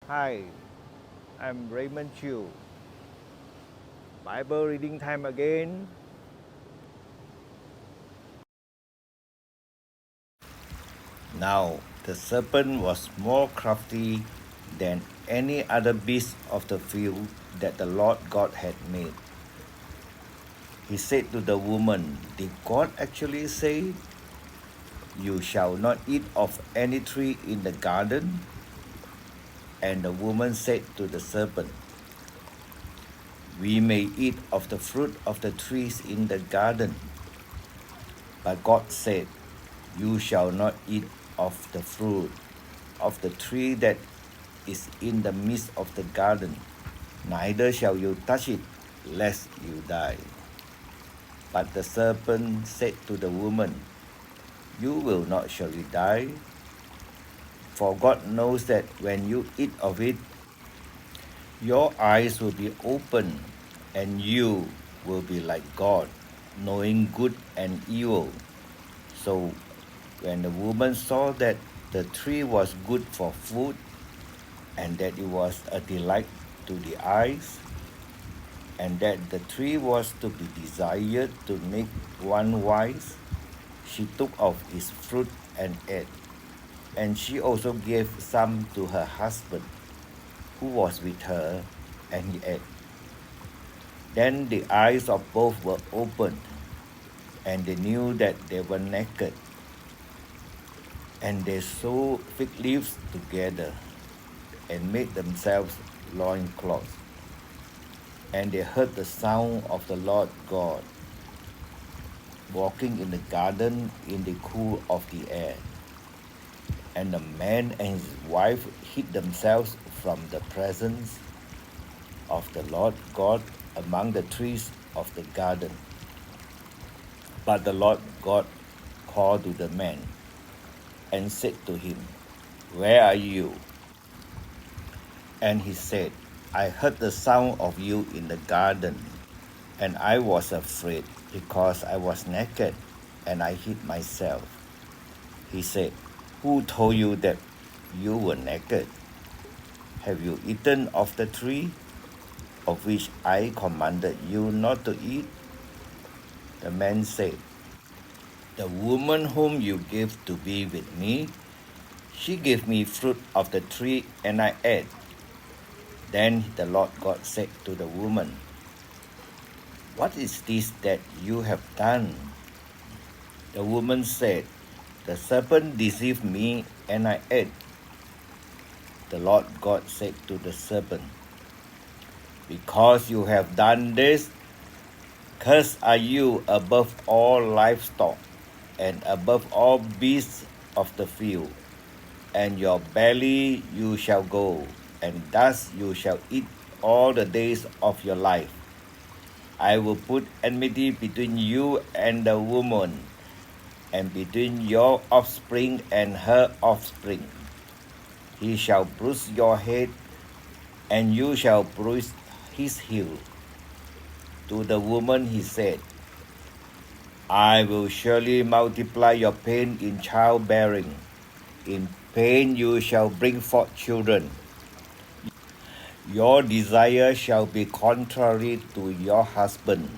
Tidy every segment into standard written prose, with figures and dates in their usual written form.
Hi, I'm Raymond Chu. Bible reading time again. Now the serpent was more crafty than any other beast of the field that the Lord God had made. He said to the woman, "Did God actually say, 'You shall not eat of any tree in the garden?'" And the woman said to the serpent, "We may eat of the fruit of the trees in the garden." But God said, "You shall not eat of the fruit of the tree that is in the midst of the garden, neither shall you touch it, lest you die." But the serpent said to the woman, "You will not surely die, for God knows that when you eat of it, your eyes will be opened, and you will be like God, knowing good and evil." So when the woman saw that the tree was good for food, and that it was a delight to the eyes, and that the tree was to be desired to make one wise, she took of its fruit and ate. And she also gave some to her husband, who was with her, and he ate. Then the eyes of both were opened, and they knew that they were naked. And they sewed fig leaves together and made themselves loincloths. And they heard the sound of the Lord God walking in the garden in the cool of the air. And the man and his wife hid themselves from the presence of the Lord God among the trees of the garden. But the Lord God called to the man and said to him, "Where are you?" And he said, "I heard the sound of you in the garden, and I was afraid because I was naked, and I hid myself." He said, "Who told you that you were naked? Have you eaten of the tree of which I commanded you not to eat?" The man said, "The woman whom you gave to be with me, she gave me fruit of the tree, and I ate." Then the Lord God said to the woman, "What is this that you have done?" The woman said, "The serpent deceived me, and I ate." The Lord God said to the serpent, "Because you have done this, cursed are you above all livestock, and above all beasts of the field. And your belly you shall go, and dust you shall eat all the days of your life. I will put enmity between you and the woman, and between your offspring and her offspring. He shall bruise your head, and you shall bruise his heel." To the woman he said, "I will surely multiply your pain in childbearing. In pain you shall bring forth children. Your desire shall be contrary to your husband,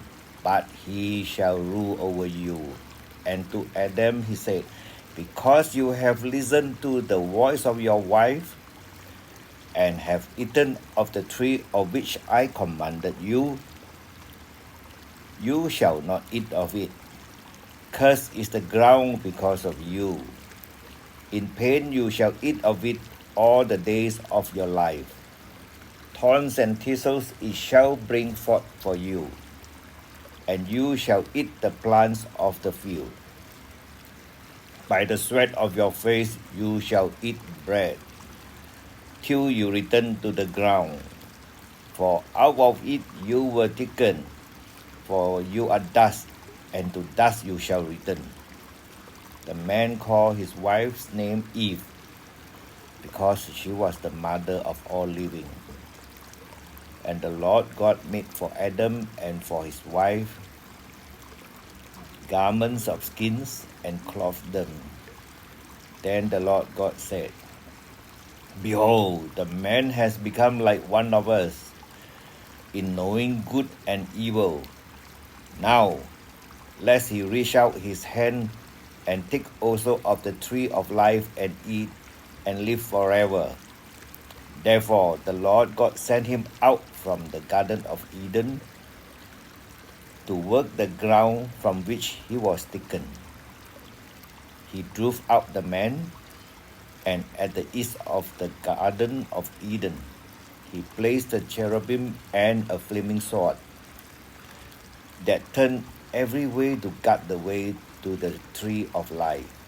but he shall rule over you." And to Adam he said, "Because you have listened to the voice of your wife, and have eaten of the tree of which I commanded you, you shall not eat of it. Cursed is the ground because of you. In pain you shall eat of it all the days of your life. Thorns and thistles it shall bring forth for you, and you shall eat the plants of the field. By the sweat of your face you shall eat bread, till you return to the ground. For out of it you were taken, for you are dust, and to dust you shall return." The man called his wife's name Eve, because she was the mother of all living. And the Lord God made for Adam and for his wife garments of skins and clothed them. Then the Lord God said, Behold, the man has become like one of us in knowing good and evil. Now, lest he reach out his hand and take also of the tree of life and eat and live forever. Therefore, the Lord God sent him out from the Garden of Eden to work the ground from which he was taken. He drove out the man, and at the east of the Garden of Eden, he placed a cherubim and a flaming sword that turned every way to guard the way to the tree of life.